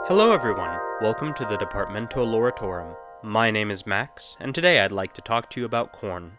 Hello everyone, welcome to the Departamento Loratorum. My name is Max, and today I'd like to talk to you about Khorn.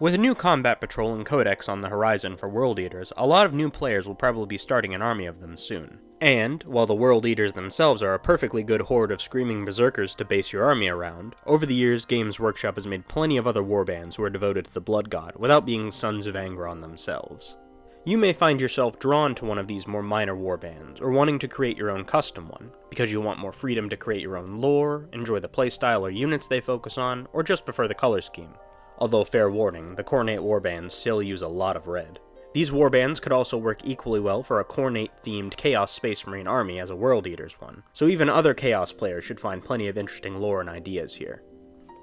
With a new combat patrol and codex on the horizon for World Eaters, a lot of new players will probably be starting an army of them soon. And, while the World Eaters themselves are a perfectly good horde of screaming berserkers to base your army around, over the years Games Workshop has made plenty of other warbands who are devoted to the Blood God without being Sons of Angron themselves. You may find yourself drawn to one of these more minor warbands, or wanting to create your own custom one, because you want more freedom to create your own lore, enjoy the playstyle or units they focus on, or just prefer the color scheme. Although fair warning, the Khornate warbands still use a lot of red. These warbands could also work equally well for a Khornate-themed Chaos Space Marine army as a World Eaters one, so even other Chaos players should find plenty of interesting lore and ideas here.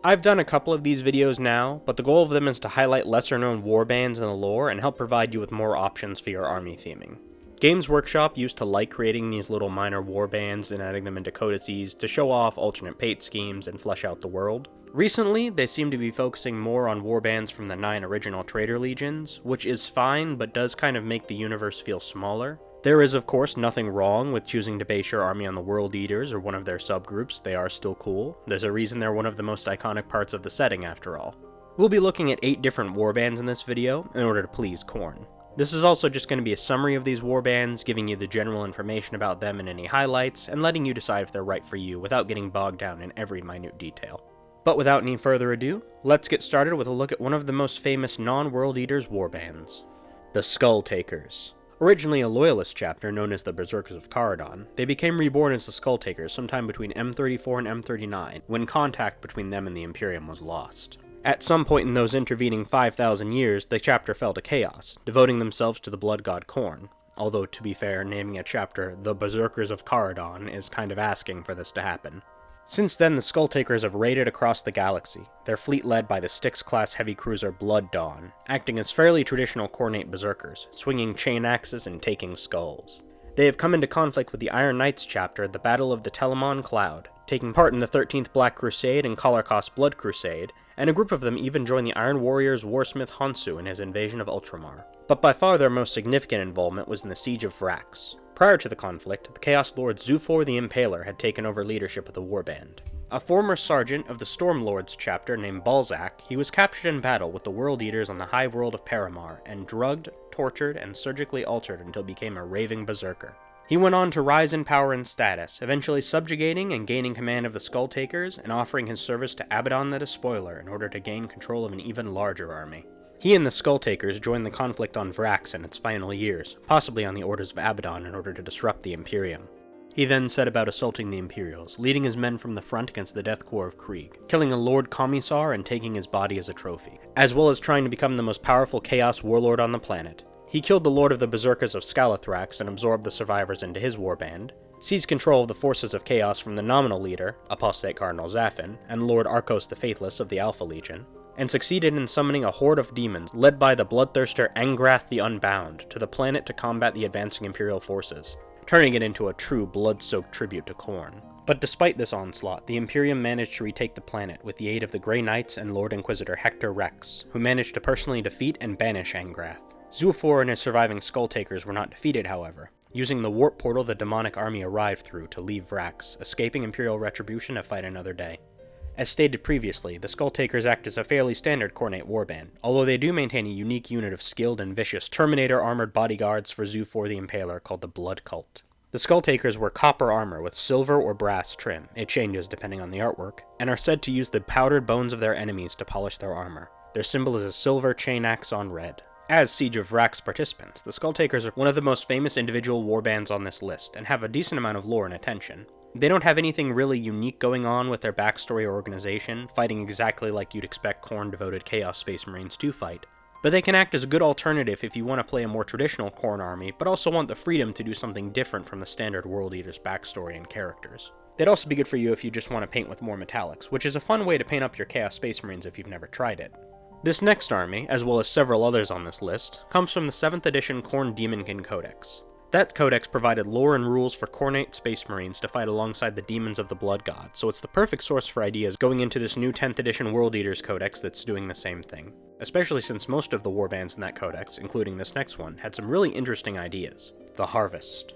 I've done a couple of these videos now, but the goal of them is to highlight lesser-known warbands in the lore and help provide you with more options for your army theming. Games Workshop used to like creating these little minor warbands and adding them into codices to show off alternate paint schemes and flesh out the world. Recently, they seem to be focusing more on warbands from the 9 original Traitor Legions, which is fine, but does kind of make the universe feel smaller. There is, of course, nothing wrong with choosing to base your army on the World Eaters or one of their subgroups. They are still cool. There's a reason they're one of the most iconic parts of the setting, after all. We'll be looking at 8 different warbands in this video, in order to please Khorn. This is also just going to be a summary of these warbands, giving you the general information about them and any highlights, and letting you decide if they're right for you without getting bogged down in every minute detail. But without any further ado, let's get started with a look at one of the most famous non-World Eaters warbands, the Skulltakers. Originally a Loyalist chapter known as the Berserkers of Caradon, they became reborn as the Skulltakers sometime between M34 and M39, when contact between them and the Imperium was lost. At some point in those intervening 5,000 years, the chapter fell to chaos, devoting themselves to the blood god Khorn, although to be fair, naming a chapter the Berserkers of Caradon is kind of asking for this to happen. Since then, the Skulltakers have raided across the galaxy, their fleet led by the Styx-class heavy cruiser Blood Dawn, acting as fairly traditional Khornate berserkers, swinging chain axes and taking skulls. They have come into conflict with the Iron Knights chapter at the Battle of the Telamon Cloud, taking part in the 13th Black Crusade and Kalarkos Blood Crusade, and a group of them even joined the Iron Warrior's warsmith Honsu in his invasion of Ultramar. But by far their most significant involvement was in the Siege of Vrax. Prior to the conflict, the Chaos Lord Zufor the Impaler had taken over leadership of the warband. A former sergeant of the Stormlords chapter named Balzac, he was captured in battle with the World Eaters on the high world of Paramar, and drugged, tortured, and surgically altered until he became a raving berserker. He went on to rise in power and status, eventually subjugating and gaining command of the Skulltakers, and offering his service to Abaddon the Despoiler in order to gain control of an even larger army. He and the Skulltakers joined the conflict on Vrax in its final years, possibly on the orders of Abaddon in order to disrupt the Imperium. He then set about assaulting the Imperials, leading his men from the front against the Death Corps of Krieg, killing a Lord Commissar and taking his body as a trophy, as well as trying to become the most powerful Chaos warlord on the planet. He killed the Lord of the Berserkers of Skalathrax and absorbed the survivors into his warband, seized control of the forces of Chaos from the nominal leader, Apostate Cardinal Zaffin, and Lord Arcos the Faithless of the Alpha Legion, and succeeded in summoning a horde of demons led by the bloodthirster Angrath the Unbound to the planet to combat the advancing Imperial forces, turning it into a true blood-soaked tribute to Khorn. But despite this onslaught, the Imperium managed to retake the planet with the aid of the Grey Knights and Lord Inquisitor Hector Rex, who managed to personally defeat and banish Angrath. Zufor and his surviving Skulltakers were not defeated, however, using the warp portal the demonic army arrived through to leave Vrax, escaping Imperial retribution to fight another day. As stated previously, the Skulltakers act as a fairly standard Khornate warband, although they do maintain a unique unit of skilled and vicious Terminator-armored bodyguards for Zufor the Impaler called the Blood Cult. The Skulltakers wear copper armor with silver or brass trim, it changes depending on the artwork, and are said to use the powdered bones of their enemies to polish their armor. Their symbol is a silver chain axe on red. As Siege of Vrax participants, the Skulltakers are one of the most famous individual warbands on this list, and have a decent amount of lore and attention. They don't have anything really unique going on with their backstory or organization, fighting exactly like you'd expect Khorn-devoted Chaos Space Marines to fight, but they can act as a good alternative if you want to play a more traditional Khorn army, but also want the freedom to do something different from the standard World Eaters backstory and characters. They'd also be good for you if you just want to paint with more metallics, which is a fun way to paint up your Chaos Space Marines if you've never tried it. This next army, as well as several others on this list, comes from the 7th edition Khorn Demonkin Codex. That codex provided lore and rules for Khornate Space Marines to fight alongside the demons of the Blood God, so it's the perfect source for ideas going into this new 10th edition World Eaters Codex that's doing the same thing. Especially since most of the warbands in that codex, including this next one, had some really interesting ideas. The Harvest.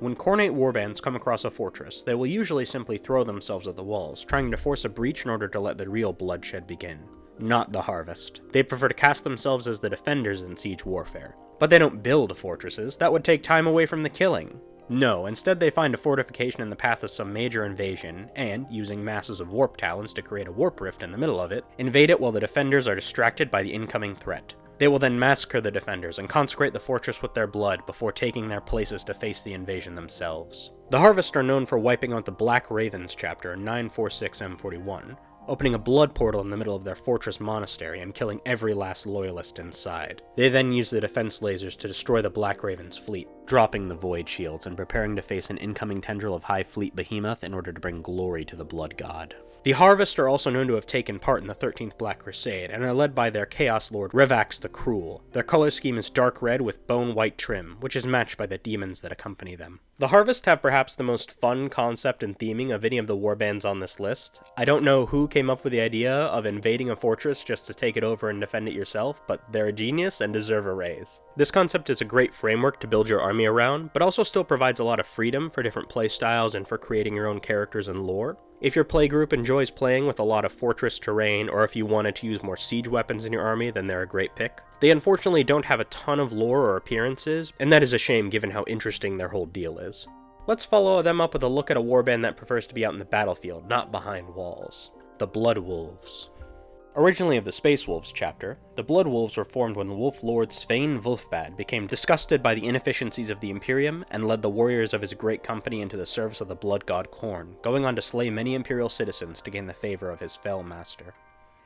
When Khornate warbands come across a fortress, they will usually simply throw themselves at the walls, trying to force a breach in order to let the real bloodshed begin. Not the Harvest. They prefer to cast themselves as the defenders in siege warfare. But they don't build fortresses, that would take time away from the killing. No, instead they find a fortification in the path of some major invasion, and, using masses of warp talents to create a warp rift in the middle of it, invade it while the defenders are distracted by the incoming threat. They will then massacre the defenders and consecrate the fortress with their blood before taking their places to face the invasion themselves. The Harvest are known for wiping out the Black Ravens chapter in 946 M41, opening a blood portal in the middle of their fortress monastery and killing every last loyalist inside. They then use the defense lasers to destroy the Black Raven's fleet, dropping the Void Shields and preparing to face an incoming tendril of High Fleet Behemoth in order to bring glory to the Blood God. The Harvest are also known to have taken part in the 13th Black Crusade, and are led by their Chaos Lord Revax the Cruel. Their color scheme is dark red with bone white trim, which is matched by the demons that accompany them. The Harvest have perhaps the most fun concept and theming of any of the warbands on this list. I don't know who came up with the idea of invading a fortress just to take it over and defend it yourself, but they're a genius and deserve a raise. This concept is a great framework to build your army around, but also still provides a lot of freedom for different playstyles and for creating your own characters and lore. If your playgroup enjoys playing with a lot of fortress terrain, or if you wanted to use more siege weapons in your army, then they're a great pick. They unfortunately don't have a ton of lore or appearances, and that is a shame given how interesting their whole deal is. Let's follow them up with a look at a warband that prefers to be out in the battlefield, not behind walls. The Blood Wolves. Originally of the Space Wolves chapter, the Blood Wolves were formed when Wolf Lord Svein Wulfbad became disgusted by the inefficiencies of the Imperium and led the warriors of his great company into the service of the blood god Khorn, going on to slay many Imperial citizens to gain the favor of his fell master.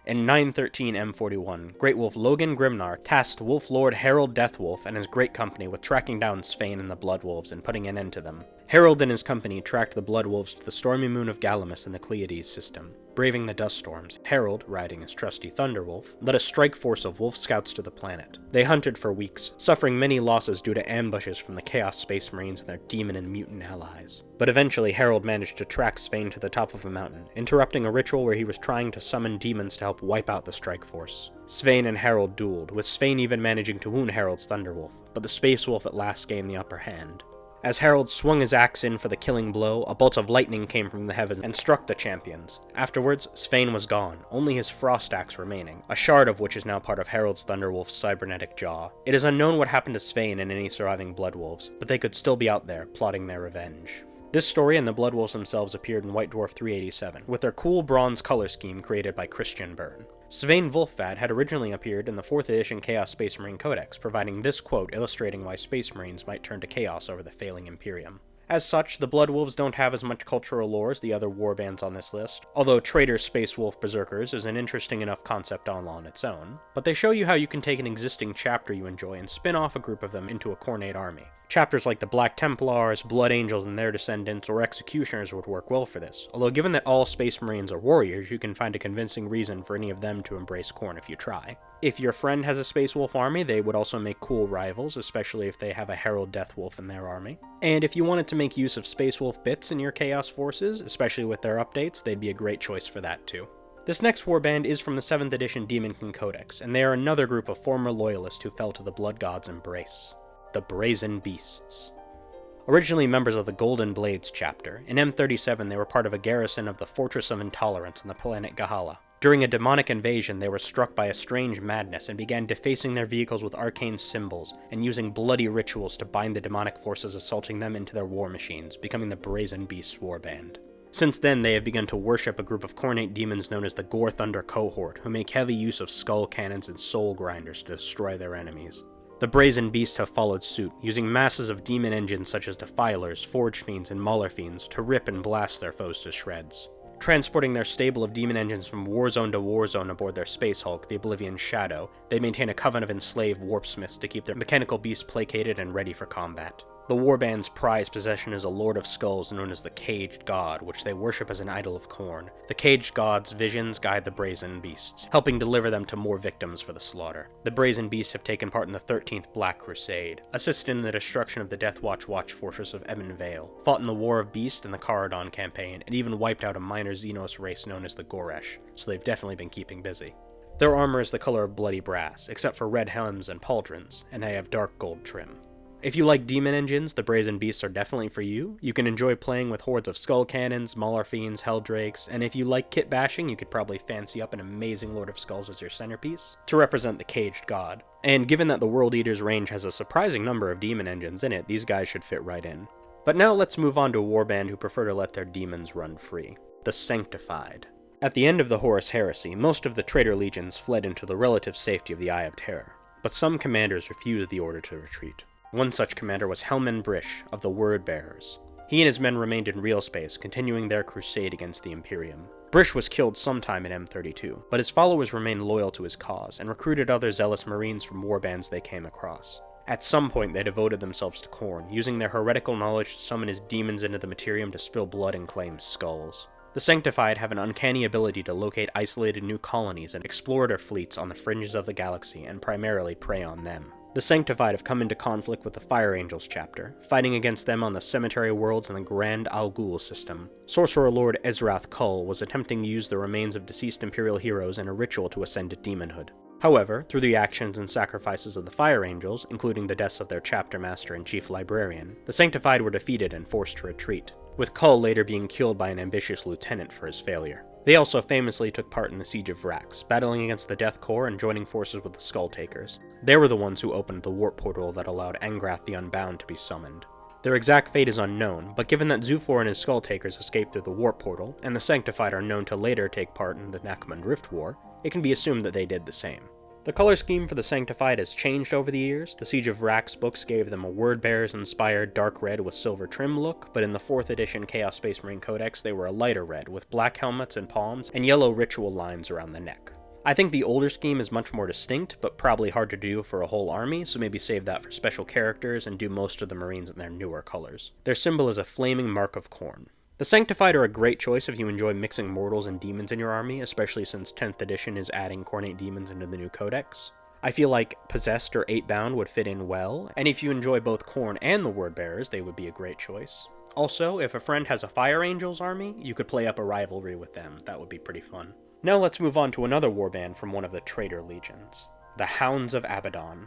In 913 M41, Great Wolf Logan Grimnar tasked Wolf Lord Harold Deathwolf and his great company with tracking down Svein and the Blood Wolves and putting an end to them. Harold and his company tracked the Blood Wolves to the stormy moon of Galamus in the Cleiades system. Braving the dust storms, Harold, riding his trusty Thunderwolf, led a strike force of wolf scouts to the planet. They hunted for weeks, suffering many losses due to ambushes from the Chaos Space Marines and their demon and mutant allies. But eventually Harold managed to track Svein to the top of a mountain, interrupting a ritual where he was trying to summon demons to help wipe out the strike force. Svein and Harold dueled, with Svein even managing to wound Harold's Thunderwolf, but the Space Wolf at last gained the upper hand. As Harold swung his axe in for the killing blow, a bolt of lightning came from the heavens and struck the champions. Afterwards, Svein was gone, only his frost axe remaining, a shard of which is now part of Harold's Thunderwolf's cybernetic jaw. It is unknown what happened to Svein and any surviving Blood Wolves, but they could still be out there, plotting their revenge. This story and the Blood Wolves themselves appeared in White Dwarf 387, with their cool bronze color scheme created by Christian Byrne. Svein Wulfbad had originally appeared in the 4th edition Chaos Space Marine Codex, providing this quote illustrating why Space Marines might turn to chaos over the failing Imperium. As such, the Blood Wolves don't have as much cultural lore as the other warbands on this list, although Traitor Space Wolf Berserkers is an interesting enough concept all on its own, but they show you how you can take an existing chapter you enjoy and spin off a group of them into a Khornate army. Chapters like the Black Templars, Blood Angels and their descendants, or Executioners would work well for this, although given that all Space Marines are warriors, you can find a convincing reason for any of them to embrace Khorn if you try. If your friend has a Space Wolf army, they would also make cool rivals, especially if they have a Herald Deathwolf in their army. And if you wanted to make use of Space Wolf bits in your Chaos forces, especially with their updates, they'd be a great choice for that too. This next warband is from the 7th edition Demon King Codex, and they are another group of former loyalists who fell to the Blood God's embrace. The Brazen Beasts. Originally members of the Golden Blades chapter, in M37 they were part of a garrison of the Fortress of Intolerance on the planet Gahala. During a demonic invasion, they were struck by a strange madness and began defacing their vehicles with arcane symbols and using bloody rituals to bind the demonic forces assaulting them into their war machines, becoming the Brazen Beasts warband. Since then, they have begun to worship a group of Khornate demons known as the Gore Thunder Cohort, who make heavy use of skull cannons and soul grinders to destroy their enemies. The Brazen Beasts have followed suit, using masses of demon engines such as Defilers, Forge Fiends, and Mauler Fiends to rip and blast their foes to shreds. Transporting their stable of demon engines from warzone to warzone aboard their Space Hulk, the Oblivion Shadow, they maintain a coven of enslaved warpsmiths to keep their mechanical beasts placated and ready for combat. The warband's prized possession is a Lord of Skulls known as the Caged God, which they worship as an idol of Khorn. The Caged God's visions guide the Brazen Beasts, helping deliver them to more victims for the slaughter. The Brazen Beasts have taken part in the 13th Black Crusade, assisted in the destruction of the Deathwatch Watch fortress of Ebon Vale, fought in the War of Beasts and the Caradon campaign, and even wiped out a minor Xenos race known as the Goresh, so they've definitely been keeping busy. Their armor is the color of bloody brass, except for red helms and pauldrons, and they have dark gold trim. If you like demon engines, the Brazen Beasts are definitely for you. You can enjoy playing with hordes of skull cannons, mauler fiends, helldrakes, and if you like kit bashing, you could probably fancy up an amazing Lord of Skulls as your centerpiece to represent the caged god. And given that the World Eater's range has a surprising number of demon engines in it, these guys should fit right in. But now let's move on to a warband who prefer to let their demons run free. The Sanctified. At the end of the Horus Heresy, most of the traitor legions fled into the relative safety of the Eye of Terror, but some commanders refused the order to retreat. One such commander was Helman Brish of the Word Bearers. He and his men remained in real space, continuing their crusade against the Imperium. Brish was killed sometime in M32, but his followers remained loyal to his cause and recruited other zealous marines from warbands they came across. At some point they devoted themselves to Khorne, using their heretical knowledge to summon his demons into the materium to spill blood and claim skulls. The Sanctified have an uncanny ability to locate isolated new colonies and explorator fleets on the fringes of the galaxy and primarily prey on them. The Sanctified have come into conflict with the Fire Angels chapter, fighting against them on the Cemetery Worlds and the Grand Al Ghul system. Sorcerer Lord Ezrath Kull was attempting to use the remains of deceased Imperial heroes in a ritual to ascend to demonhood. However, through the actions and sacrifices of the Fire Angels, including the deaths of their chapter master and chief librarian, the Sanctified were defeated and forced to retreat, with Kull later being killed by an ambitious lieutenant for his failure. They also famously took part in the Siege of Vrax, battling against the Death Corps and joining forces with the Skulltakers. They were the ones who opened the warp portal that allowed Angrath the Unbound to be summoned. Their exact fate is unknown, but given that Zufar and his Skulltakers escaped through the warp portal, and the Sanctified are known to later take part in the Nakman Rift War, it can be assumed that they did the same. The color scheme for the Sanctified has changed over the years. The Siege of Vrax books gave them a Word-Bearers-inspired dark red with silver trim look, but in the 4th edition Chaos Space Marine Codex they were a lighter red, with black helmets and palms, and yellow ritual lines around the neck. I think the older scheme is much more distinct, but probably hard to do for a whole army, so maybe save that for special characters and do most of the Marines in their newer colors. Their symbol is a flaming mark of Khorne. The Sanctified are a great choice if you enjoy mixing mortals and demons in your army, especially since 10th edition is adding Khornate demons into the new codex. I feel like Possessed or 8-bound would fit in well, and if you enjoy both Khorne and the Word Bearers, they would be a great choice. Also, if a friend has a Fire Angels army, you could play up a rivalry with them. That would be pretty fun. Now let's move on to another warband from one of the traitor legions, the Hounds of Abaddon.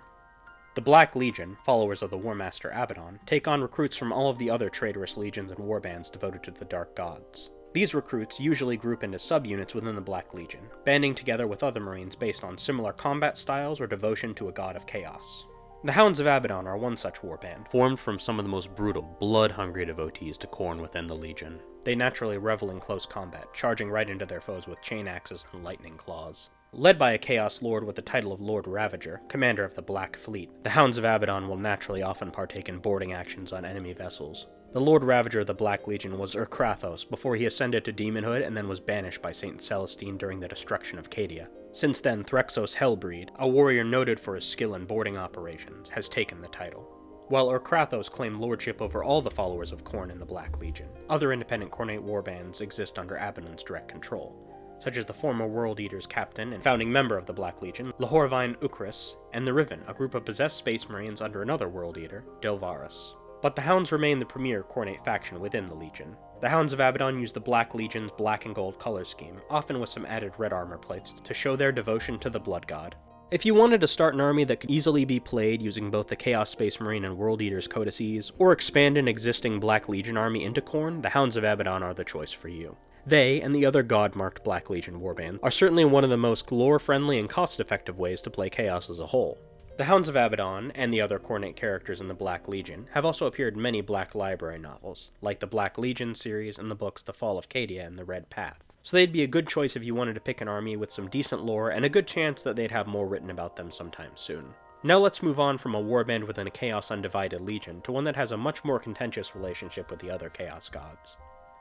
The Black Legion, followers of the War Master Abaddon, take on recruits from all of the other traitorous legions and warbands devoted to the Dark Gods. These recruits usually group into subunits within the Black Legion, banding together with other Marines based on similar combat styles or devotion to a god of chaos. The Hounds of Abaddon are one such warband, formed from some of the most brutal, blood-hungry devotees to Khorne within the Legion. They naturally revel in close combat, charging right into their foes with chain axes and lightning claws. Led by a Chaos Lord with the title of Lord Ravager, commander of the Black Fleet, the Hounds of Abaddon will naturally often partake in boarding actions on enemy vessels. The Lord Ravager of the Black Legion was Urkrathos before he ascended to demonhood and then was banished by Saint Celestine during the destruction of Cadia. Since then, Threxos Hellbreed, a warrior noted for his skill in boarding operations, has taken the title. While Urkrathos claimed lordship over all the followers of Khorne in the Black Legion, other independent Khornate warbands exist under Abaddon's direct control, such as the former World Eater's captain and founding member of the Black Legion, Lahorvine Ukris, and the Riven, a group of possessed space marines under another World Eater, Delvarus. But the Hounds remain the premier Khornate faction within the Legion. The Hounds of Abaddon use the Black Legion's black and gold color scheme, often with some added red armor plates, to show their devotion to the Blood God. If you wanted to start an army that could easily be played using both the Chaos Space Marine and World Eater's codices, or expand an existing Black Legion army into Khorne, the Hounds of Abaddon are the choice for you. They, and the other god-marked Black Legion warbands, are certainly one of the most lore-friendly and cost-effective ways to play Chaos as a whole. The Hounds of Abaddon, and the other Khornate characters in the Black Legion, have also appeared in many Black Library novels, like the Black Legion series and the books The Fall of Cadia and The Red Path. So they'd be a good choice if you wanted to pick an army with some decent lore, and a good chance that they'd have more written about them sometime soon. Now let's move on from a warband within a Chaos Undivided Legion to one that has a much more contentious relationship with the other Chaos gods.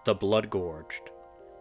The Bloodgorged.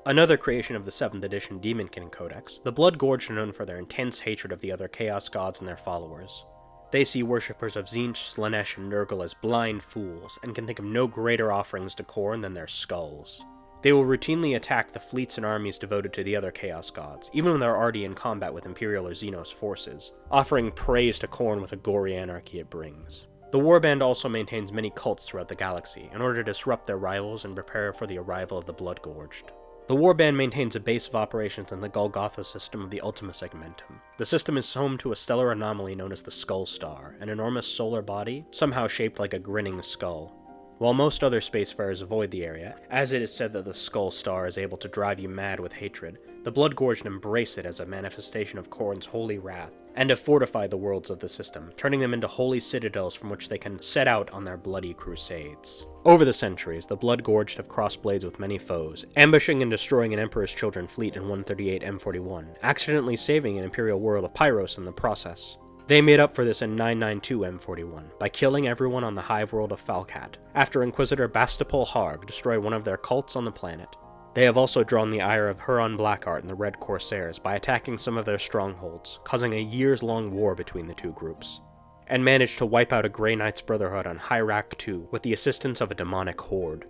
Another creation of the 7th edition Demonkin Codex, the Bloodgorged are known for their intense hatred of the other Chaos gods and their followers. They see worshippers of Tzeentch, Slaanesh, and Nurgle as blind fools, and can think of no greater offerings to Khorne than their skulls. They will routinely attack the fleets and armies devoted to the other Chaos gods, even when they're already in combat with Imperial or Xenos forces, offering praise to Khorne with the gory anarchy it brings. The warband also maintains many cults throughout the galaxy, in order to disrupt their rivals and prepare for the arrival of the Bloodgorged. The warband maintains a base of operations in the Golgotha system of the Ultima Segmentum. The system is home to a stellar anomaly known as the Skull Star, an enormous solar body, somehow shaped like a grinning skull. While most other spacefarers avoid the area, as it is said that the Skull Star is able to drive you mad with hatred, the Bloodgorged embrace it as a manifestation of Khorne's holy wrath, and have fortified the worlds of the system, turning them into holy citadels from which they can set out on their bloody crusades. Over the centuries, the Bloodgorged have crossed blades with many foes, ambushing and destroying an Emperor's Children fleet in 138 M41, accidentally saving an Imperial world of Pyros in the process. They made up for this in 992 M41 by killing everyone on the hive world of Falcat, after Inquisitor Bastapol Harg destroyed one of their cults on the planet. They have also drawn the ire of Huron Blackheart and the Red Corsairs by attacking some of their strongholds, causing a years-long war between the two groups, and managed to wipe out a Grey Knights Brotherhood on Hyrak II with the assistance of a demonic horde.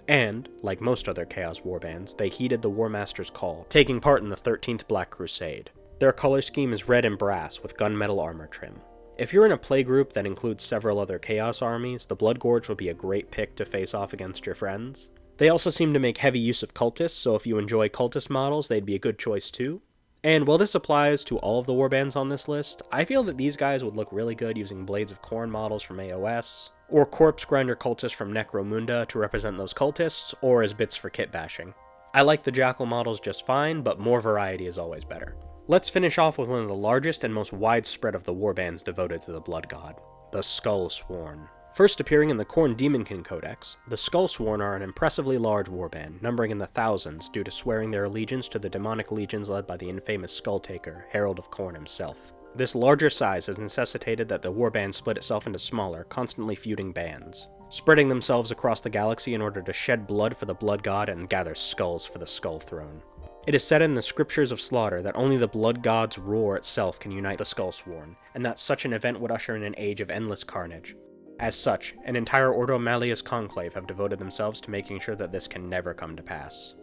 And, like most other Chaos warbands, they heeded the War Master's call, taking part in the 13th Black Crusade. Their color scheme is red and brass with gunmetal armor trim. If you're in a playgroup that includes several other Chaos armies, the Bloodgorged would be a great pick to face off against your friends. They also seem to make heavy use of cultists, so if you enjoy cultist models, they'd be a good choice too. And while this applies to all of the warbands on this list, I feel that these guys would look really good using Blades of Khorne models from AOS, or Corpse Grinder cultists from Necromunda to represent those cultists, or as bits for kit bashing. I like the Jackal models just fine, but more variety is always better. Let's finish off with one of the largest and most widespread of the warbands devoted to the Blood God, the Skullsworn. First appearing in the Khorne Demonkin Codex, the Skullsworn are an impressively large warband, numbering in the thousands due to swearing their allegiance to the demonic legions led by the infamous Skulltaker, Herald of Khorne himself. This larger size has necessitated that the warband split itself into smaller, constantly feuding bands, spreading themselves across the galaxy in order to shed blood for the Blood God and gather skulls for the Skull Throne. It is said in the Scriptures of Slaughter that only the Blood God's roar itself can unite the Skullsworn, and that such an event would usher in an age of endless carnage. As such, an entire Ordo Malleus conclave have devoted themselves to making sure that this can never come to pass.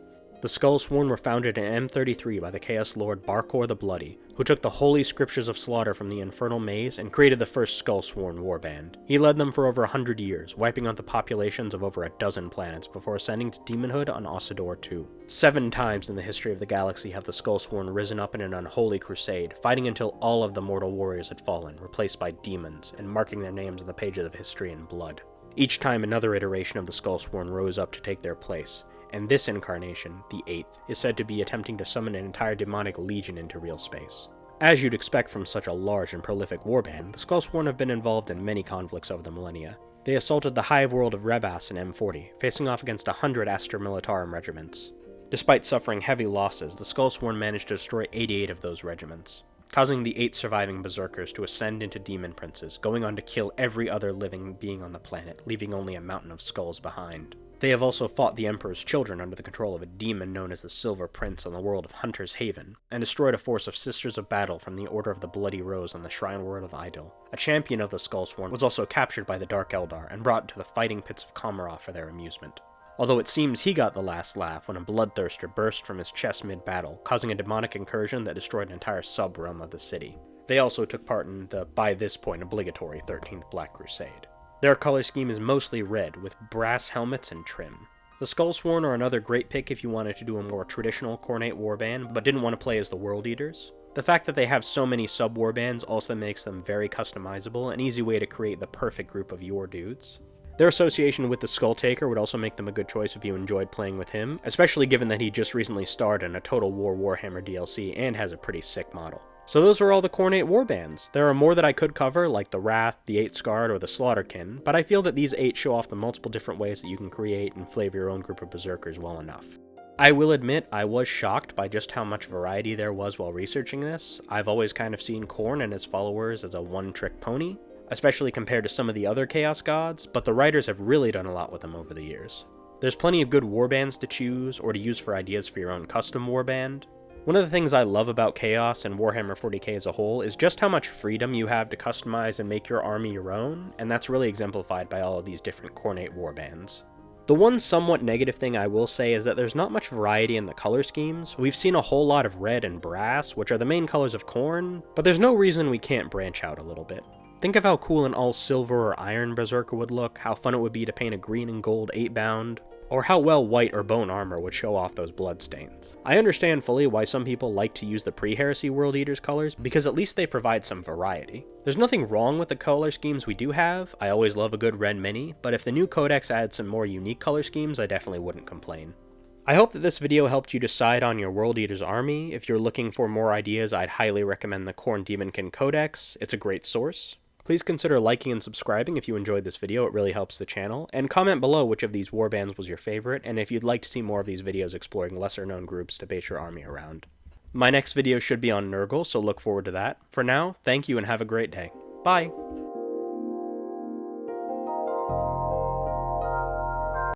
The Skullsworn were founded in M33 by the Chaos Lord Barkor the Bloody, who took the holy Scriptures of Slaughter from the Infernal Maze and created the first Skullsworn warband. He led them for over 100 years, wiping out the populations of over a dozen planets before ascending to demonhood on Ossador II. 7 times in the history of the galaxy have the Skullsworn risen up in an unholy crusade, fighting until all of the mortal warriors had fallen, replaced by demons, and marking their names in the pages of history in blood. Each time another iteration of the Skullsworn rose up to take their place, and this incarnation, the 8th, is said to be attempting to summon an entire demonic legion into real space. As you'd expect from such a large and prolific warband, the Skullsworn have been involved in many conflicts over the millennia. They assaulted the hive world of Rebas in M40, facing off against 100 Astra Militarum regiments. Despite suffering heavy losses, the Skullsworn managed to destroy 88 of those regiments, causing the 8 surviving berserkers to ascend into demon princes, going on to kill every other living being on the planet, leaving only a mountain of skulls behind. They have also fought the Emperor's Children under the control of a demon known as the Silver Prince on the world of Hunter's Haven, and destroyed a force of Sisters of Battle from the Order of the Bloody Rose on the Shrine World of Idil. A champion of the Skullsworn was also captured by the Dark Eldar and brought to the fighting pits of Komarov for their amusement. Although it seems he got the last laugh when a bloodthirster burst from his chest mid-battle, causing a demonic incursion that destroyed an entire sub-realm of the city. They also took part in the, by this point, obligatory 13th Black Crusade. Their color scheme is mostly red, with brass helmets and trim. The Skullsworn are another great pick if you wanted to do a more traditional Khornate warband, but didn't want to play as the World Eaters. The fact that they have so many sub-warbands also makes them very customizable, an easy way to create the perfect group of your dudes. Their association with the Skulltaker would also make them a good choice if you enjoyed playing with him, especially given that he just recently starred in a Total War Warhammer DLC and has a pretty sick model. So those are all the Khornate warbands. There are more that I could cover, like the Wrath, the 8 Scarred, or the Slaughterkin, but I feel that these 8 show off the multiple different ways that you can create and flavor your own group of berserkers well enough. I will admit I was shocked by just how much variety there was while researching this. I've always kind of seen Khorne and his followers as a one-trick pony, especially compared to some of the other Chaos Gods, but the writers have really done a lot with them over the years. There's plenty of good warbands to choose, or to use for ideas for your own custom warband. One of the things I love about Chaos and Warhammer 40k as a whole is just how much freedom you have to customize and make your army your own, and that's really exemplified by all of these different Khornate warbands. The one somewhat negative thing I will say is that there's not much variety in the color schemes. We've seen a whole lot of red and brass, which are the main colors of Khorne, but there's no reason we can't branch out a little bit. Think of how cool an all-silver or iron berserker would look, how fun it would be to paint a green and gold 8-bound, or how well white or bone armor would show off those bloodstains. I understand fully why some people like to use the pre-Heresy World Eaters colors, because at least they provide some variety. There's nothing wrong with the color schemes we do have, I always love a good red mini, but if the new codex adds some more unique color schemes, I definitely wouldn't complain. I hope that this video helped you decide on your World Eaters army. If you're looking for more ideas, I'd highly recommend the Khorne Demonkin Codex. It's a great source. Please consider liking and subscribing if you enjoyed this video, it really helps the channel, and comment below which of these warbands was your favorite, and if you'd like to see more of these videos exploring lesser known groups to base your army around. My next video should be on Nurgle, so look forward to that. For now, thank you and have a great day. Bye!